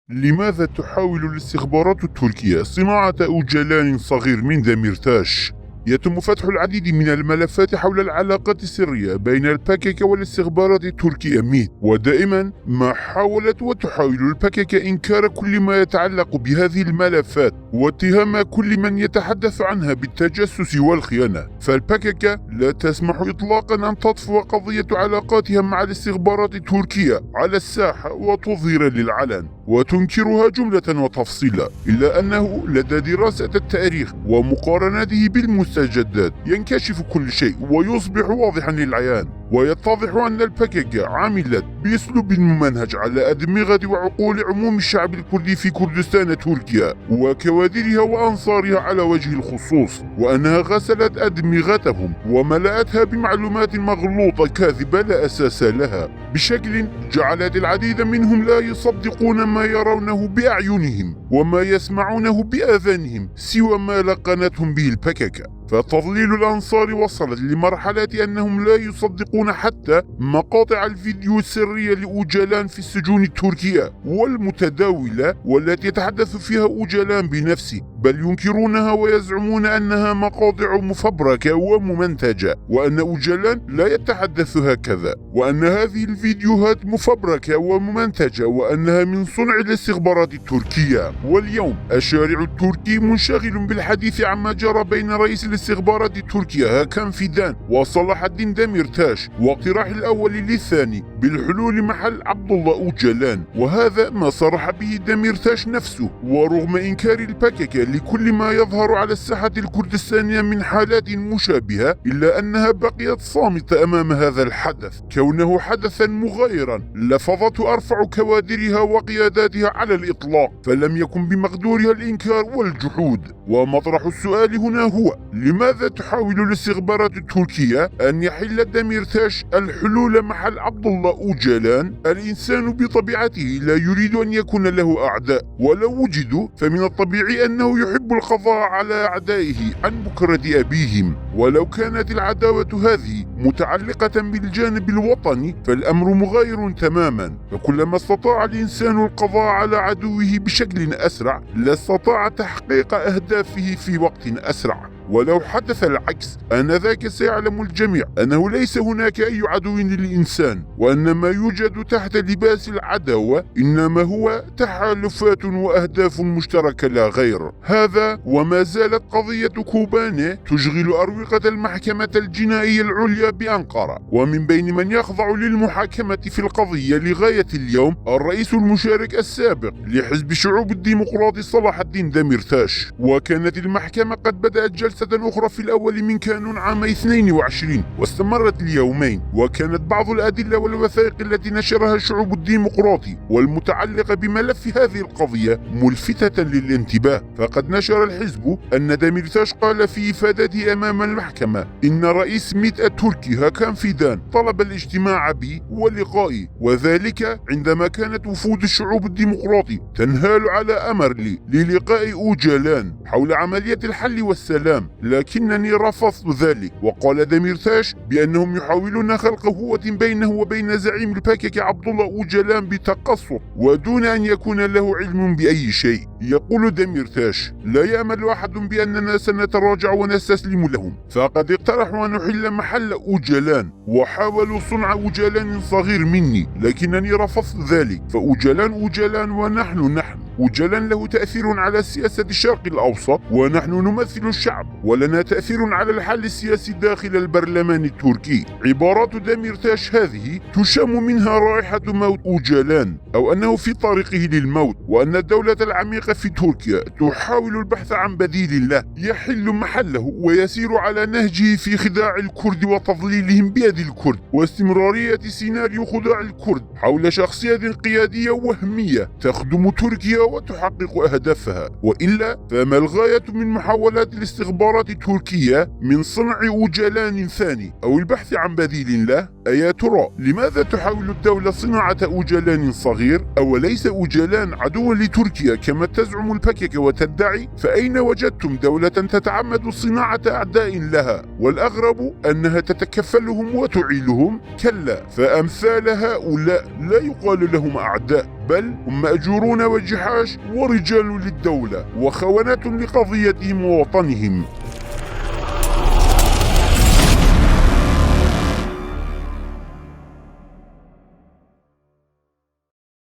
لماذا تحاول الاستخبارات التركية صناعة أوجلان صغير من دمرتاش؟ يتم فتح العديد من الملفات حول العلاقات السرية بين الباكيكا والاستخبارات التركية ميت، ودائما ما حاولت وتحاول الباكيكا إنكار كل ما يتعلق بهذه الملفات واتهام كل من يتحدث عنها بالتجسس والخيانة. فالباكيكا لا تسمح إطلاقا أن تطفو قضية علاقاتها مع الاستخبارات التركية على الساحة وتظهر للعلن وتنكرها جملة وتفصيلا، إلا أنه لدى دراسة التاريخ ومقارنته بالمستجدات ينكشف كل شيء ويصبح واضحا للعيان، ويتضح أن الباكيكا عملت بأسلوب ممنهج على أدمغة وعقول عموم الشعب الكردي في كردستان تركيا وكوادرها وأنصارها على وجه الخصوص، وأنها غسلت أدمغتهم وملأتها بمعلومات مغلوطة كاذبة لا أساس لها بشكل جعلت العديد منهم لا يصدقون ما يرونه بأعينهم وما يسمعونه بآذانهم سوى ما لقنتهم به الباكيكا. فتضليل الأنصار وصلت لمرحلة أنهم لا يصدقون حتى مقاطع الفيديو السرية لأوجلان في السجون التركية والمتداولة والتي يتحدث فيها أوجلان بنفسه، بل ينكرونها ويزعمون أنها مقاطع مفبركة وممنتجة، وأن أوجلان لا يتحدث هكذا، وأن هذه الفيديوهات مفبركة وممنتجة، وأنها من صنع الاستخبارات التركية. واليوم الشارع التركي منشغل بالحديث عما جرى بين رئيس الاستخبارات التركية هاكان فيدان وصلاح الدين دميرتاش، واقتراح الأول للثاني بالحلول محل عبد الله أوجلان، وهذا ما صرح به دميرتاش نفسه. ورغم إنكار الباكيكا لكل ما يظهر على الساحة الكردستانية من حالات مشابهة، إلا أنها بقيت صامتة أمام هذا الحدث كونه حدثا مغايرا لفظته أرفع كوادرها وقياداتها على الإطلاق، فلم يكن بمقدورها الإنكار والجحود. ومطرح السؤال هنا هو: لماذا تحاول الاستخبارات التركية أن يحل دميرتاش الحلول محل عبد الله أوجلان؟ الإنسان بطبيعته لا يريد أن يكون له أعداء، ولو وجدوا فمن الطبيعي أنه يحب القضاء على أعدائه عن بكرة أبيهم، ولو كانت العداوة هذه متعلقة بالجانب الوطني فالأمر مغاير تماما، فكلما استطاع الإنسان القضاء على عدوه بشكل أسرع لاستطاع تحقيق أهدافه في وقت أسرع. ولو حدث العكس آنذاك سيعلم الجميع أنه ليس هناك أي عدو للإنسان، وأن ما يوجد تحت لباس العداوة إنما هو تحالفات وأهداف مشتركة لا غير. هذا وما زالت قضية كوباني تشغل أروقة المحكمة الجنائية العليا بأنقرة، ومن بين من يخضع للمحاكمة في القضية لغاية اليوم الرئيس المشارك السابق لحزب شعوب الديمقراطي صلاح الدين دميرتاش. وكانت المحكمة قد بدأت جلسة أخرى في الأول من كانون عام 22 واستمرت اليومين، وكانت بعض الأدلة والوثائق التي نشرها الشعوب الديمقراطي والمتعلقة بملف هذه القضية ملفتة للانتباه. فقد نشر الحزب أن دميرتاش قال في إفادته أمام المحكمة إن رئيس ميت التركي هاكان فيدان طلب الاجتماع بي ولقائي، وذلك عندما كانت وفود الشعوب الديمقراطي تنهال على أمر لي للقاء أوجلان حول عملية الحل والسلام، لكنني رفضت ذلك. وقال دميرتاش بأنهم يحاولون خلق هوة بينه وبين زعيم الباكيكا عبد الله أوجلان بتقصف ودون أن يكون له علم بأي شيء. يقول دميرتاش: لا يأمل أحد بأننا سنتراجع ونستسلم لهم، فقد اقترحوا أن نحل محل أوجلان وحاولوا صنع أوجلان صغير مني، لكنني رفضت ذلك، فأوجلان أوجلان ونحن أوجلان له تأثير على سياسة الشرق الأوسط ونحن نمثل الشعب، ولنا تأثير على الحل السياسي داخل البرلمان التركي. عبارات دميرتاش هذه تشم منها رائحة موت أوجلان، أو أنه في طريقه للموت، وأن الدولة العميقة في تركيا تحاول البحث عن بديل له يحل محله ويسير على نهجه في خداع الكرد وتضليلهم بيد الكرد، واستمرارية سيناريو خداع الكرد حول شخصية قيادية وهمية تخدم تركيا وتحقق أهدافها. وإلا فما الغاية من محاولات الاستخبارات التركية من صنع أوجلان ثاني أو البحث عن بديل له؟ أيا ترى لماذا تحاول الدولة صناعة أوجلان صغير؟ أوليس أوجلان عدوا لتركيا كما تزعم البكك وتدعي، فأين وجدتم دولة تتعمد صناعة أعداء لها؟ والأغرب أنها تتكفلهم وتعيلهم؟ كلا، فأمثال هؤلاء لا يقال لهم أعداء، بل هم مأجورون وجحاش ورجال للدولة وخونات لقضيتهم ووطنهم.